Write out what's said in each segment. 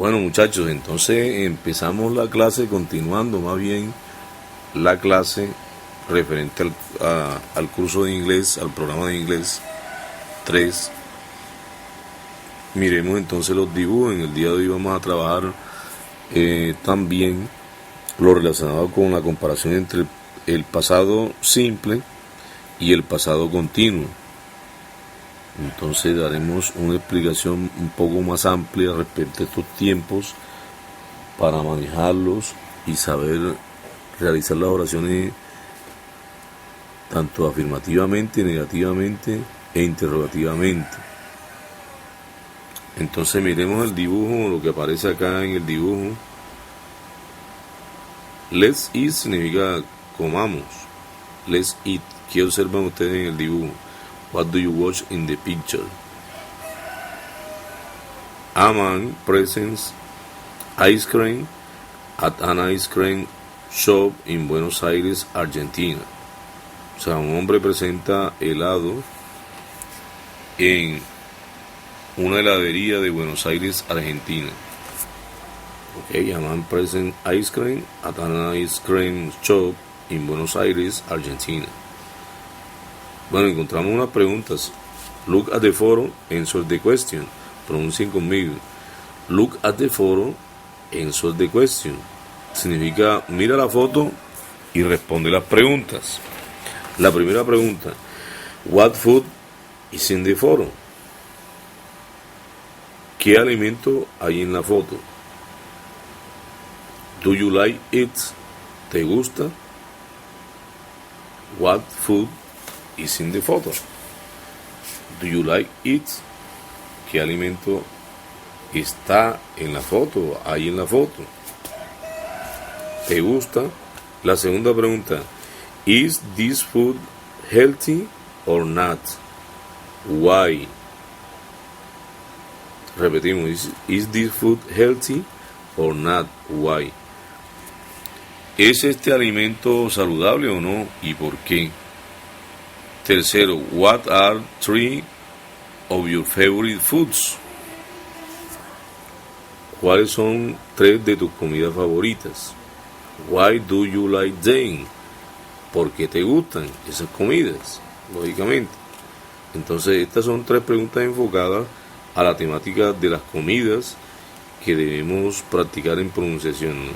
Bueno, muchachos, entonces empezamos la clase, continuando más bien la clase referente al curso de inglés, al programa de inglés 3. Miremos entonces los dibujos. En el día de hoy vamos a trabajar también lo relacionado con la comparación entre el pasado simple y el pasado continuo. Entonces daremos una explicación un poco más amplia respecto a estos tiempos para manejarlos y saber realizar las oraciones tanto afirmativamente, negativamente e interrogativamente. Entonces miremos el dibujo, lo que aparece acá en el dibujo. Let's eat significa comamos. Let's eat. ¿Qué observan ustedes en el dibujo? What do you watch in the picture? A man presents ice cream at an ice cream shop in Buenos Aires, Argentina. O sea, un hombre presenta helado en una heladería de Buenos Aires, Argentina. Okay, a man presents ice cream at an ice cream shop in Buenos Aires, Argentina. Bueno, encontramos unas preguntas. Look at the photo, answer the question. Pronuncien conmigo. Look at the photo, answer the question. Significa, mira la foto y responde las preguntas. La primera pregunta. What food is in the photo? ¿Qué alimento hay en la foto? Do you like it? ¿Te gusta? What food is in the photo? Do you like it? ¿Qué alimento está en la foto? Hay en la foto. ¿Te gusta? La segunda pregunta. Is this food healthy or not? Why? Repetimos. Is this food healthy or not? Why? ¿Es este alimento saludable o no? ¿Y por qué? Tercero, what are 3 of your favorite foods? ¿Cuáles son 3 de tus comidas favoritas? Why do you like them? ¿Por qué te gustan esas comidas? Lógicamente. Entonces, estas son 3 preguntas enfocadas a la temática de las comidas que debemos practicar en pronunciación, ¿no?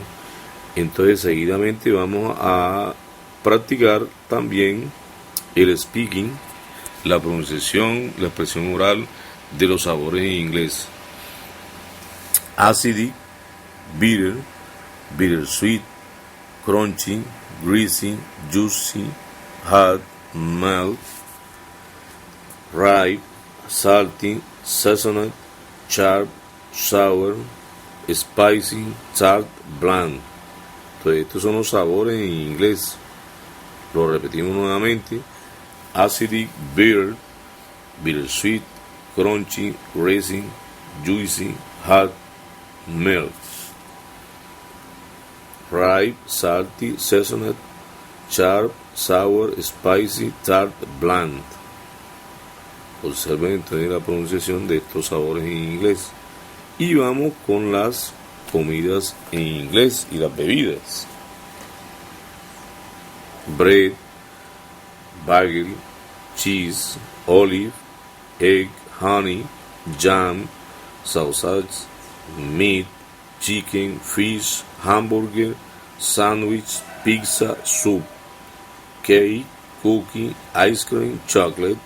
Entonces, seguidamente vamos a practicar también el speaking, la pronunciación, la expresión oral de los sabores en inglés. Acidic, bitter, bittersweet, crunchy, greasy, juicy, hot, mild, ripe, salty, seasoned, sharp, sour, spicy, tart, bland. Entonces, estos son los sabores en inglés. Lo repetimos nuevamente. Acidic, bitter, bittersweet, crunchy, greasy, juicy, hot, mild, ripe, salty, seasoned, sharp, sour, spicy, tart, bland. Observen entonces la pronunciación de estos sabores en inglés. Y vamos con las comidas en inglés y las bebidas. Bread, bagel, cheese, olive, egg, honey, jam, sausage, meat, chicken, fish, hamburger, sandwich, pizza, soup, cake, cookie, ice cream, chocolate,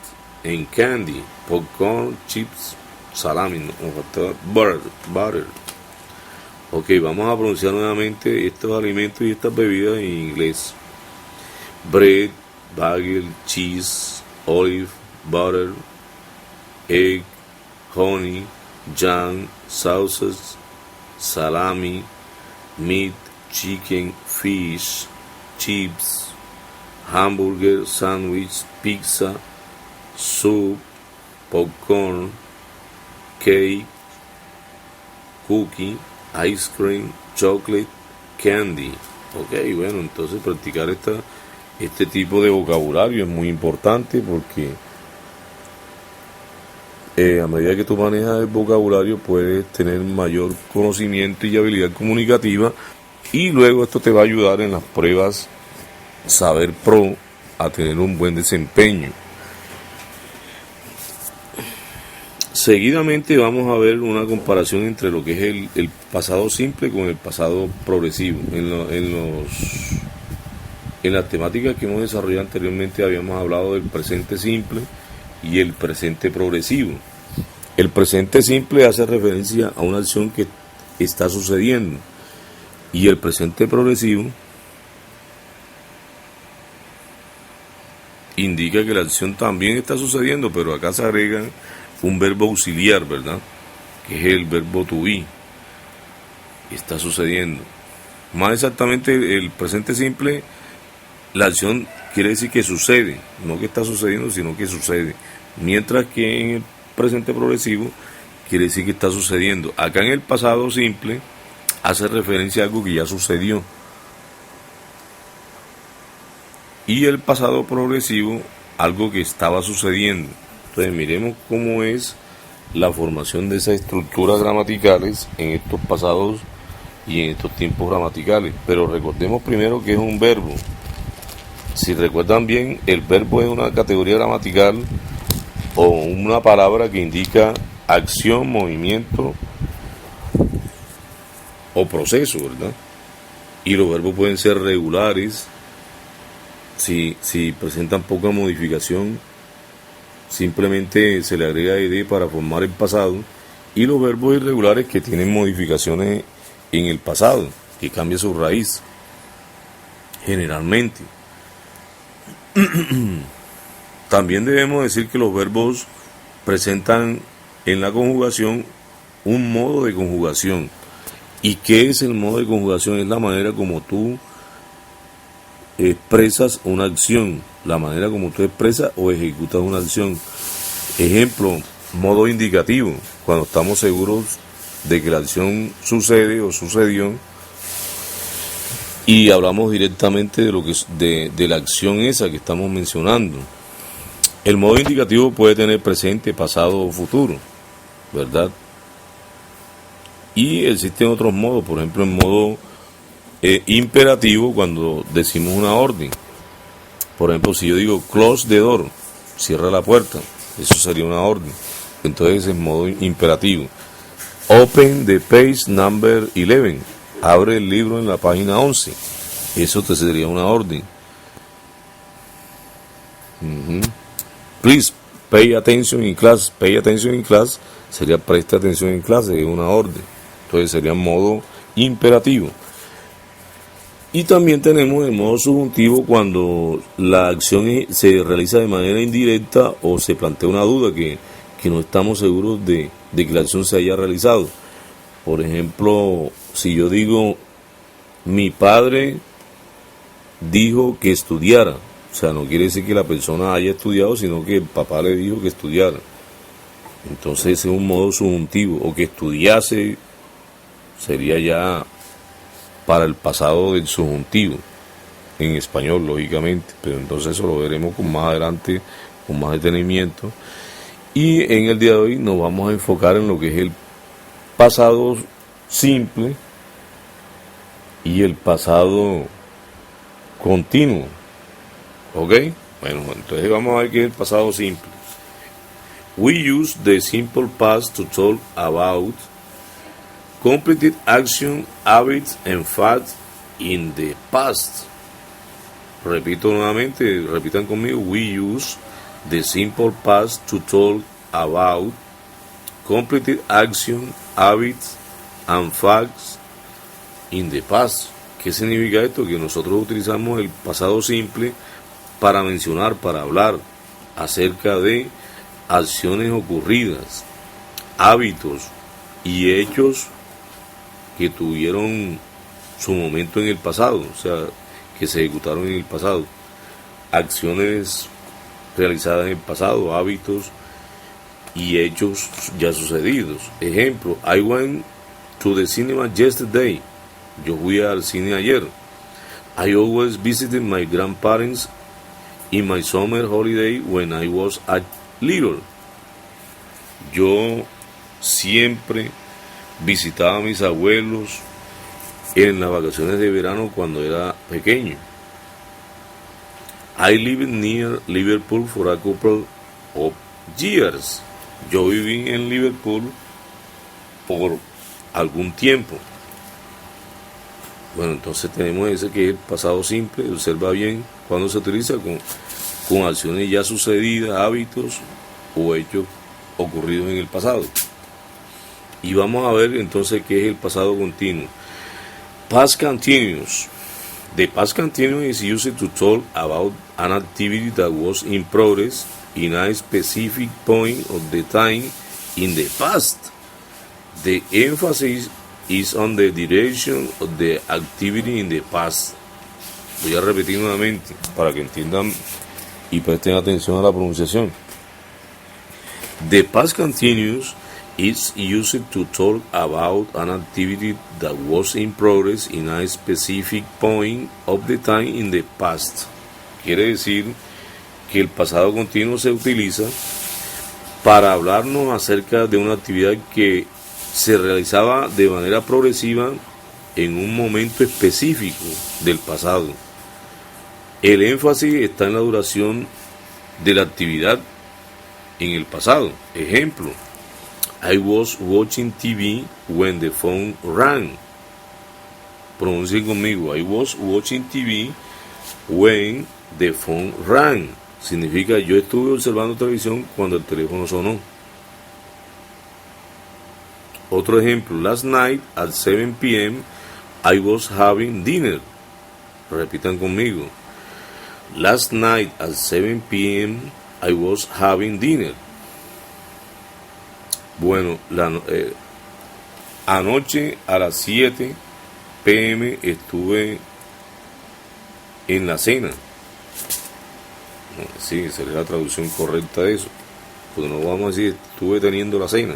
and candy, popcorn, chips, salami, butter. Ok, vamos a pronunciar nuevamente estos alimentos y estas bebidas en inglés. Bread, bagel, cheese, olive, butter, egg, honey, jam, sausage, salami, meat, chicken, fish, chips, hamburger, sandwich, pizza, soup, popcorn, cake, cookie, ice cream, chocolate, candy. Ok, bueno, entonces practicar este tipo de vocabulario es muy importante porque a medida que tú manejas el vocabulario puedes tener mayor conocimiento y habilidad comunicativa, y luego esto te va a ayudar en las pruebas Saber Pro a tener un buen desempeño. Seguidamente vamos a ver una comparación entre lo que es el pasado simple con el pasado progresivo. En las temáticas que hemos desarrollado anteriormente habíamos hablado del presente simple y el presente progresivo. El presente simple hace referencia a una acción que está sucediendo, y el presente progresivo indica que la acción también está sucediendo, pero acá se agrega un verbo auxiliar, ¿verdad? Que es el verbo to be. Está sucediendo. Más exactamente, el presente simple, la acción quiere decir que sucede, no que está sucediendo, sino que sucede. Mientras que en el presente progresivo quiere decir que está sucediendo. Acá en el pasado simple hace referencia a algo que ya sucedió. Y el pasado progresivo, algo que estaba sucediendo. Entonces miremos cómo es la formación de esas estructuras gramaticales en estos pasados y en estos tiempos gramaticales. Pero recordemos primero que es un verbo. Si recuerdan bien, el verbo es una categoría gramatical o una palabra que indica acción, movimiento o proceso, ¿verdad? Y los verbos pueden ser regulares, si presentan poca modificación, simplemente se le agrega ed para formar el pasado, y los verbos irregulares que tienen modificaciones en el pasado, que cambia su raíz, generalmente. También debemos decir que los verbos presentan en la conjugación un modo de conjugación. ¿Y qué es el modo de conjugación? Es la manera como tú expresas una acción, la manera como tú expresas o ejecutas una acción. Ejemplo, modo indicativo, cuando estamos seguros de que la acción sucede o sucedió y hablamos directamente de lo que de la acción esa que estamos mencionando. El modo indicativo puede tener presente, pasado o futuro, ¿verdad? Y existen otros modos, por ejemplo, el modo imperativo, cuando decimos una orden. Por ejemplo, si yo digo close the door, cierra la puerta, eso sería una orden. Entonces es modo imperativo. Open the page number 11, abre el libro en la página 11, eso te sería una orden. Please pay attention in class, pay attention in class sería presta atención en clase, es una orden. Entonces sería modo imperativo. Y también tenemos el modo subjuntivo, cuando la acción se realiza de manera indirecta o se plantea una duda que no estamos seguros de que la acción se haya realizado. Por ejemplo, si yo digo, mi padre dijo que estudiara, o sea, no quiere decir que la persona haya estudiado, sino que el papá le dijo que estudiara. Entonces ese es un modo subjuntivo. O que estudiase sería ya para el pasado del subjuntivo, en español, lógicamente, pero entonces eso lo veremos con más adelante, con más detenimiento. Y en el día de hoy nos vamos a enfocar en lo que es el pasado simple y el pasado continuo. ¿Ok? Bueno, entonces vamos a ver qué es el pasado simple. We use the simple past to talk about completed action, habits, and facts in the past. Repito nuevamente, repitan conmigo. We use the simple past to talk about completed action, habits, and facts in the past. ¿Qué significa esto? Que nosotros utilizamos el pasado simple para mencionar, para hablar acerca de acciones ocurridas, hábitos y hechos que tuvieron su momento en el pasado, o sea, que se ejecutaron en el pasado, acciones realizadas en el pasado, hábitos y hechos ya sucedidos. Ejemplo, I went to the cinema yesterday. Yo fui al cine ayer. I always visited my grandparents in my summer holiday when I was a little. Yo siempre visitaba a mis abuelos en las vacaciones de verano cuando era pequeño. I lived near Liverpool for a couple of years. Yo viví en Liverpool por algún tiempo. Bueno, entonces tenemos ese que es el pasado simple. Observa bien cuando se utiliza con acciones ya sucedidas, hábitos o hechos ocurridos en el pasado. Y vamos a ver entonces qué es el pasado continuo. Past continuous. The past continuous is used to talk about an activity that was in progress in a specific point of the time in the past. The emphasis is on the direction of the activity in the past. Voy a repetir nuevamente para que entiendan y presten atención a la pronunciación. The past continuous is used to talk about an activity that was in progress in a specific point of the time in the past. Quiere decir que el pasado continuo se utiliza para hablarnos acerca de una actividad que se realizaba de manera progresiva en un momento específico del pasado. El énfasis está en la duración de la actividad en el pasado. Ejemplo: I was watching TV when the phone rang. Pronuncien conmigo. I was watching TV when the phone rang. Significa yo estuve observando televisión cuando el teléfono sonó. Otro ejemplo: last night at 7 p.m. I was having dinner. Repitan conmigo. Last night at 7 p.m. I was having dinner. Bueno, anoche a las 7 p.m. estuve en la cena. Sí, sería la traducción correcta de eso. Porque no vamos a decir estuve teniendo la cena,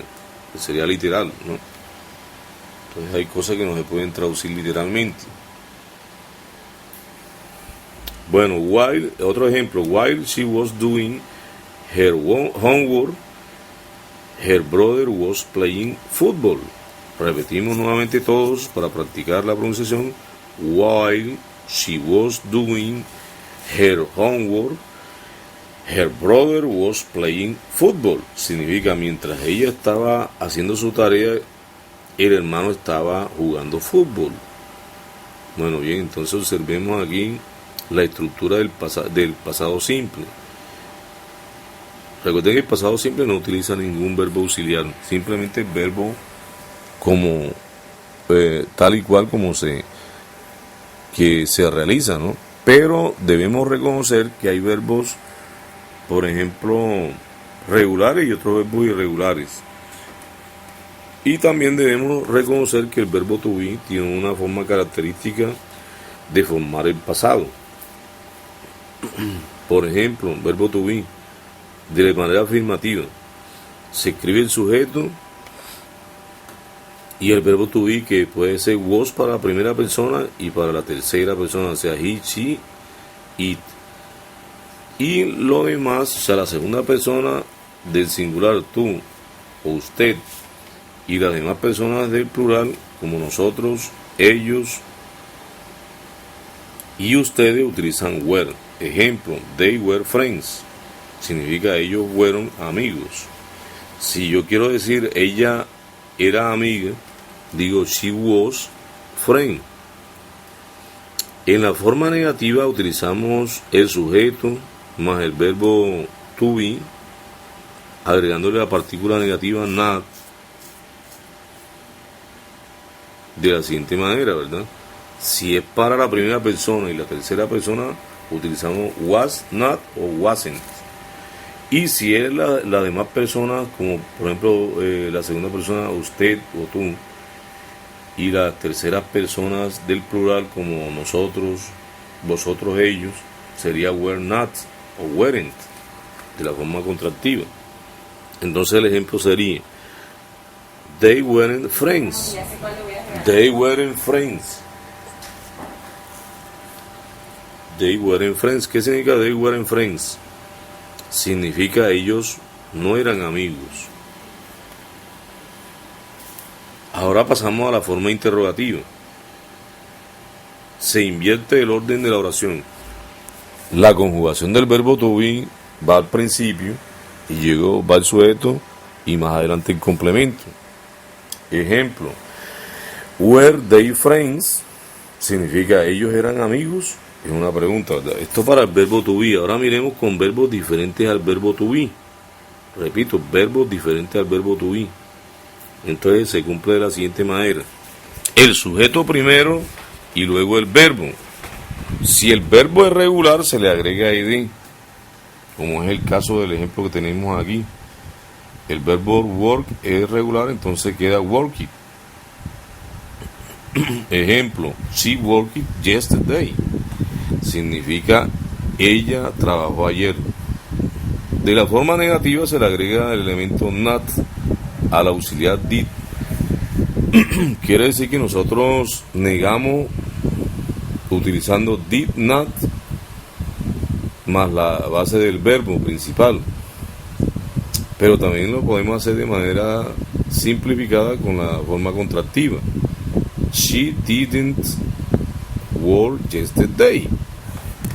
que sería literal, ¿no? Entonces hay cosas que no se pueden traducir literalmente. Bueno, otro ejemplo: while she was doing her homework, her brother was playing football. Repetimos nuevamente todos para practicar la pronunciación. While she was doing her homework, her brother was playing football. Significa mientras ella estaba haciendo su tarea, el hermano estaba jugando fútbol. Bueno, bien, entonces observemos aquí la estructura del pasado simple. Recuerden que el pasado simple no utiliza ningún verbo auxiliar, simplemente el verbo como tal y cual como se realiza, ¿no? Pero debemos reconocer que hay verbos, por ejemplo, regulares y otros verbos irregulares. Y también debemos reconocer que el verbo to be tiene una forma característica de formar el pasado. Por ejemplo, el verbo to be, de manera afirmativa, se escribe el sujeto y el verbo to be, que puede ser was para la primera persona y para la tercera persona, o sea, he, she, it. Y lo demás, o sea, la segunda persona del singular, tú o usted, y las demás personas del plural, como nosotros, ellos y ustedes, utilizan were. Ejemplo: they were friends. Significa ellos fueron amigos. Si yo quiero decir ella era amiga, digo she was friend. En la forma negativa utilizamos el sujeto más el verbo to be, agregándole la partícula negativa not, de la siguiente manera, ¿verdad? Si es para la primera persona y la tercera persona, utilizamos was not o wasn't. Y si es la demás personas, como por ejemplo la segunda persona, usted o tú, y las terceras personas del plural, como nosotros, vosotros, ellos, sería were not o weren't, de la forma contractiva. Entonces el ejemplo sería: they weren't friends. They weren't friends. They weren't friends. ¿Qué significa they weren't friends? Significa ellos no eran amigos. Ahora pasamos a la forma interrogativa. Se invierte el orden de la oración. La conjugación del verbo to be va al principio y luego va el sujeto y más adelante el complemento. Ejemplo, were they friends? Significa ellos eran amigos. Es una pregunta, ¿verdad? Esto para el verbo to be. Ahora miremos con verbos diferentes al verbo to be. Repito, verbos diferentes al verbo to be. Entonces se cumple de la siguiente manera. El sujeto primero y luego el verbo. Si el verbo es regular, se le agrega ed, como es el caso del ejemplo que tenemos aquí. El verbo work es regular, entonces queda work it. Ejemplo, she worked yesterday. Significa ella trabajó ayer. De la forma negativa se le agrega el elemento not al auxiliar did. Quiere decir que nosotros negamos utilizando did not más la base del verbo principal, pero también lo podemos hacer de manera simplificada con la forma contractiva. She didn't work yesterday.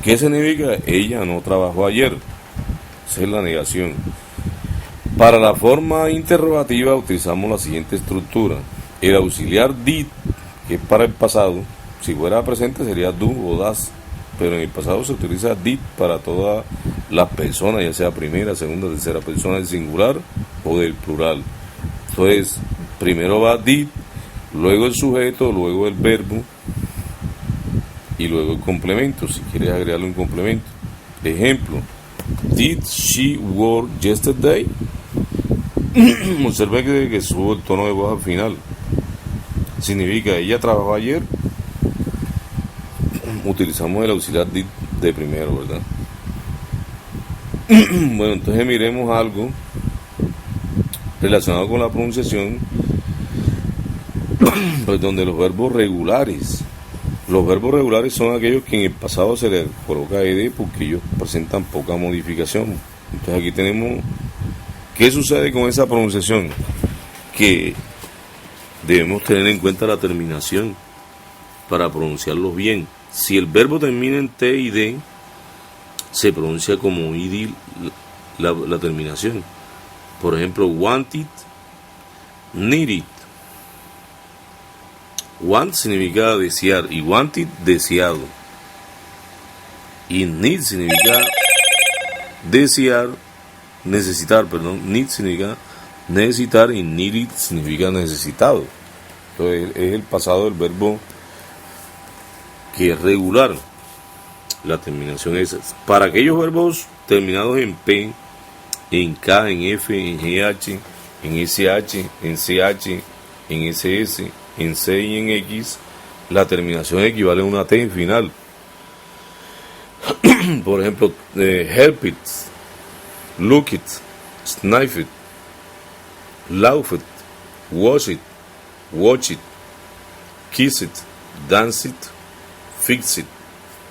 ¿Qué significa? Ella no trabajó ayer. Esa es la negación. Para la forma interrogativa utilizamos la siguiente estructura. El auxiliar did, que es para el pasado, si fuera presente sería do o das, pero en el pasado se utiliza did para todas las personas, ya sea primera, segunda, tercera persona del singular o del plural. Entonces, primero va did, luego el sujeto, luego el verbo y luego el complemento, si quieres agregarle un complemento. Ejemplo, did she work yesterday? Observe que subo el tono de voz al final. Significa ella trabajó ayer. Utilizamos el auxiliar did de primero, ¿verdad? Bueno, entonces miremos algo relacionado con la pronunciación, pues donde los verbos regulares son aquellos que en el pasado se les coloca ed porque ellos presentan poca modificación. Entonces aquí tenemos, ¿qué sucede con esa pronunciación? Que debemos tener en cuenta la terminación para pronunciarlos bien. Si el verbo termina en t y d, se pronuncia como id la terminación. Por ejemplo, wanted, needed. Want significa desear y wanted, deseado. Y need significa desear, necesitar, perdón. Need significa necesitar y needed significa necesitado. Entonces es el pasado del verbo que es regular. La terminación es para aquellos verbos terminados en P, en K, en F, en GH, en SH, en CH, en SS, en C y en X, la terminación equivale a una T en final. Por ejemplo, help it, look it, sniff it, laugh it, wash it, watch it, kiss it, dance it, fix it.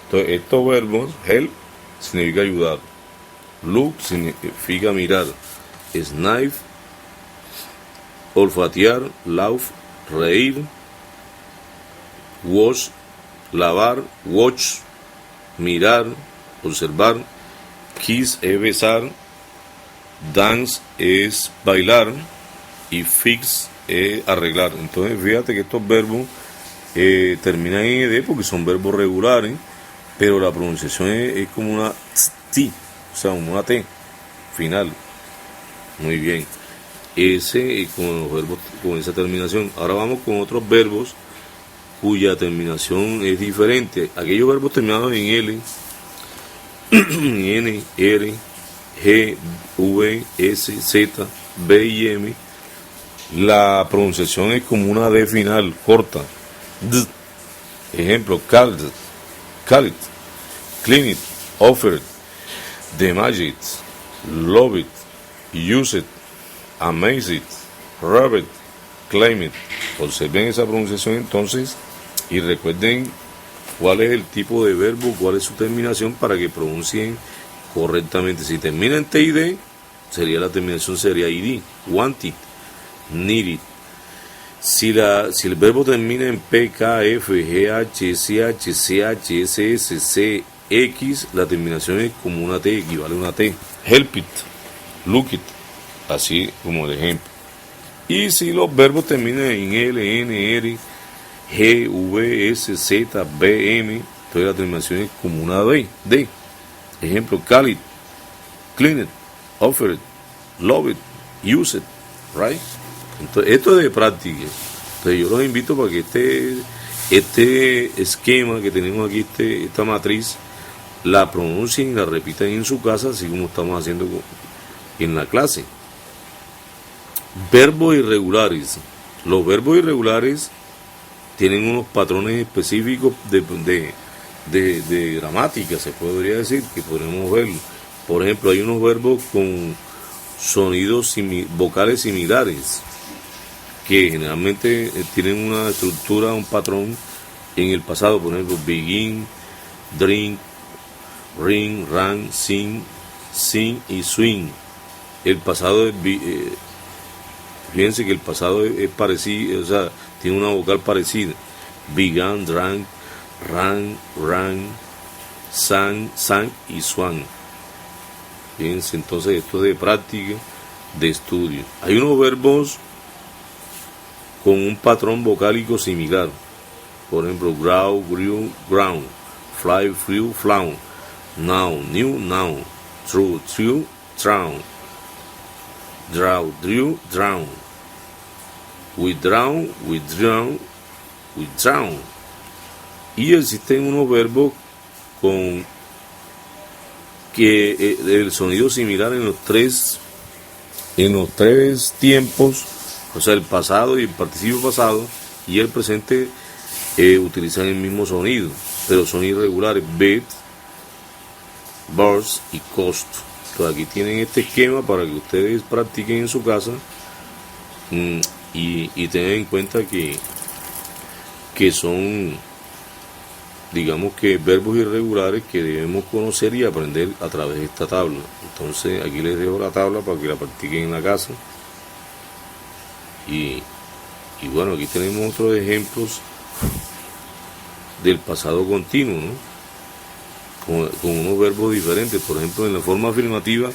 Entonces, estos verbos, help significa ayudar, look significa mirar, sniff, olfatear, laugh, reír, wash, lavar, watch, mirar, observar, kiss es besar, dance es bailar y fix es arreglar. Entonces fíjate que estos verbos terminan en ed porque son verbos regulares, pero la pronunciación es como una t, o sea, una t final. Muy bien. Ese con los verbos con esa terminación. Ahora vamos con otros verbos cuya terminación es diferente. Aquellos verbos terminados en L, N, R, G, V, S, Z, B y M, la pronunciación es como una D final, corta. D. Ejemplo, call it, clean it, offer it, damage it, love it, use it, amaze it, rub it, claim it. Observen esa pronunciación entonces y recuerden cuál es el tipo de verbo, cuál es su terminación para que pronuncien correctamente. Si termina en T y D, la terminación sería id, want it, need it. Si el verbo termina en P, K, F, G, H, S, H, C, H, S, S, C, X, la terminación es como una T, equivale a una T. Help it, look it, así como el ejemplo. Y si los verbos terminan en L, N, R, G, V, S, Z, B, M, entonces la terminación es como una D. Ejemplo, call it, clean it, offer it, love it, use it, right? Entonces, esto es de práctica. Entonces yo los invito para que este esquema que tenemos aquí, esta matriz, la pronuncien y la repitan en su casa, así como estamos haciendo en la clase. Verbos irregulares. Los verbos irregulares tienen unos patrones específicos de gramática, se podría decir, que podemos ver. Por ejemplo, hay unos verbos con sonidos vocales similares, que generalmente tienen una estructura, un patrón en el pasado. Por ejemplo, begin, drink, ring, run, sing, y swing. El pasado es, fíjense que el pasado es parecido, o sea, tiene una vocal parecida. Began, drank, ran, sang, y swang. Fíjense, entonces esto es de práctica, de estudio. Hay unos verbos con un patrón vocálico similar. Por ejemplo, grow, grew, ground, fly, flew, flown, now, new, now, true, drown, draw, drew, drown, withdrawn, withdrawn. Y existen unos verbos con que el sonido similar en los tres tiempos, o sea, el pasado y el participio pasado y el presente utilizan el mismo sonido, pero son irregulares. Bet, burst y cost. Entonces aquí tienen este esquema para que ustedes practiquen en su casa y tengan en cuenta que son, digamos que, verbos irregulares que debemos conocer y aprender a través de esta tabla. Entonces aquí les dejo la tabla para que la practiquen en la casa. Y bueno, aquí tenemos otros ejemplos del pasado continuo, ¿no? Con unos verbos diferentes. Por ejemplo, en la forma afirmativa,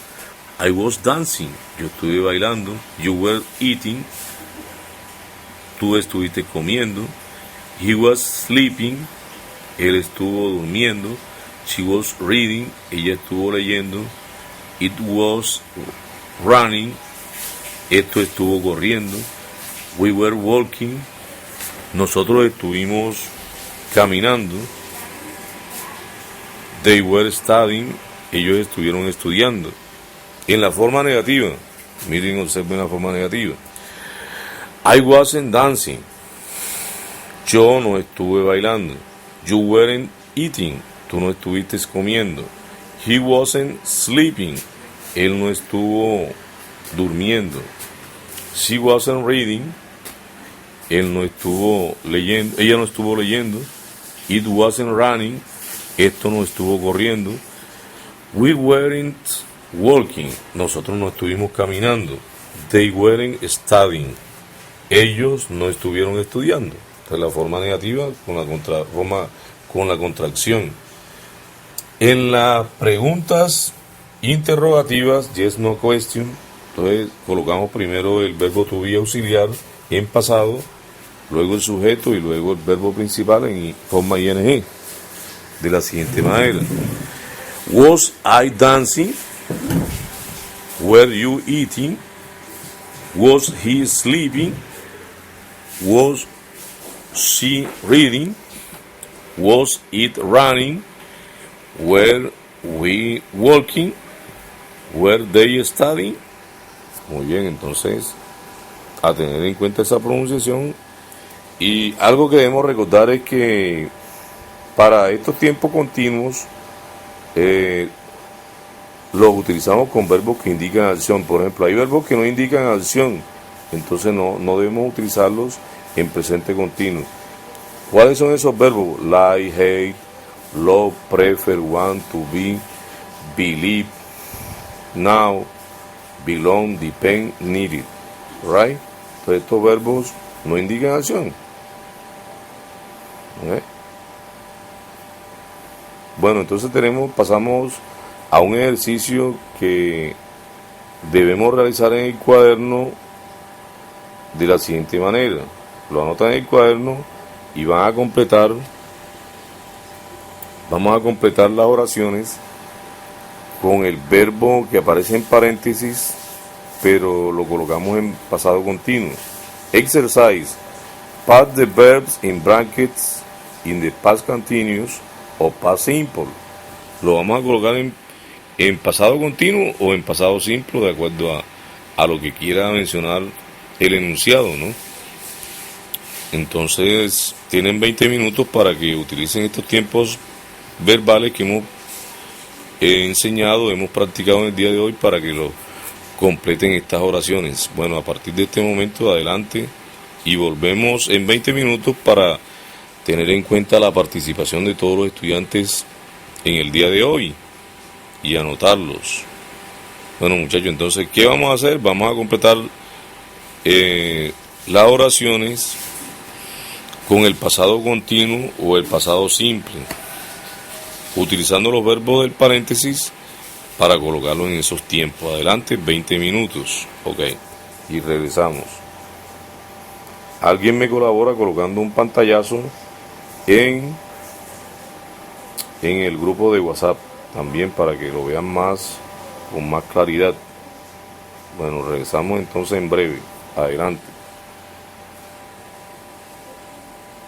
I was dancing, yo estuve bailando. You were eating, tú estuviste comiendo. He was sleeping, él estuvo durmiendo. She was reading, ella estuvo leyendo. It was running, esto estuvo corriendo. We were walking, nosotros estuvimos caminando. They were studying, ellos estuvieron estudiando. En la forma negativa, miren, observen la forma negativa. I wasn't dancing, yo no estuve bailando. You weren't eating, tú no estuviste comiendo. He wasn't sleeping, él no estuvo durmiendo. She wasn't reading, él no estuvo leyendo, ella no estuvo leyendo. It wasn't running, esto no estuvo corriendo. We weren't walking, nosotros no estuvimos caminando. They weren't studying, ellos no estuvieron estudiando. Entonces la forma negativa con la contracción. En las preguntas interrogativas, yes, no question, entonces colocamos primero el verbo to be auxiliar en pasado, luego el sujeto y luego el verbo principal en forma ing, de la siguiente manera. Was I dancing? Were you eating? Was he sleeping? Was she reading? Was it running? Were we walking? Were they studying? Muy bien, entonces a tener en cuenta esa pronunciación. Y algo que debemos recordar es que para estos tiempos continuos los utilizamos con verbos que indican acción. Por ejemplo, hay verbos que no indican acción, entonces no debemos utilizarlos en presente continuo. ¿Cuáles son esos verbos? Like, hate, love, prefer, want, to be, believe, now, belong, depend, needed, right? Entonces estos verbos no indican acción. ¿Ok? Bueno, entonces pasamos a un ejercicio que debemos realizar en el cuaderno de la siguiente manera. Lo anotan en el cuaderno y vamos a completar las oraciones con el verbo que aparece en paréntesis, pero lo colocamos en pasado continuo. Exercise: put the verbs in brackets in the past continuous o past simple. Lo vamos a colocar en pasado continuo o en pasado simple, de acuerdo a lo que quiera mencionar el enunciado, ¿no? Entonces tienen 20 minutos para que utilicen estos tiempos verbales que hemos enseñado, hemos practicado en el día de hoy, para que lo completen estas oraciones. Bueno, a partir de este momento adelante y volvemos en 20 minutos para tener en cuenta la participación de todos los estudiantes en el día de hoy y anotarlos. Bueno, muchachos, entonces, ¿qué vamos a hacer? Vamos a completar las oraciones con el pasado continuo o el pasado simple, utilizando los verbos del paréntesis para colocarlos en esos tiempos. Adelante, 20 minutos. Ok, y regresamos. Alguien me colabora colocando un pantallazo en el grupo de WhatsApp también, para que lo vean con más claridad. Bueno, regresamos entonces en breve. Adelante.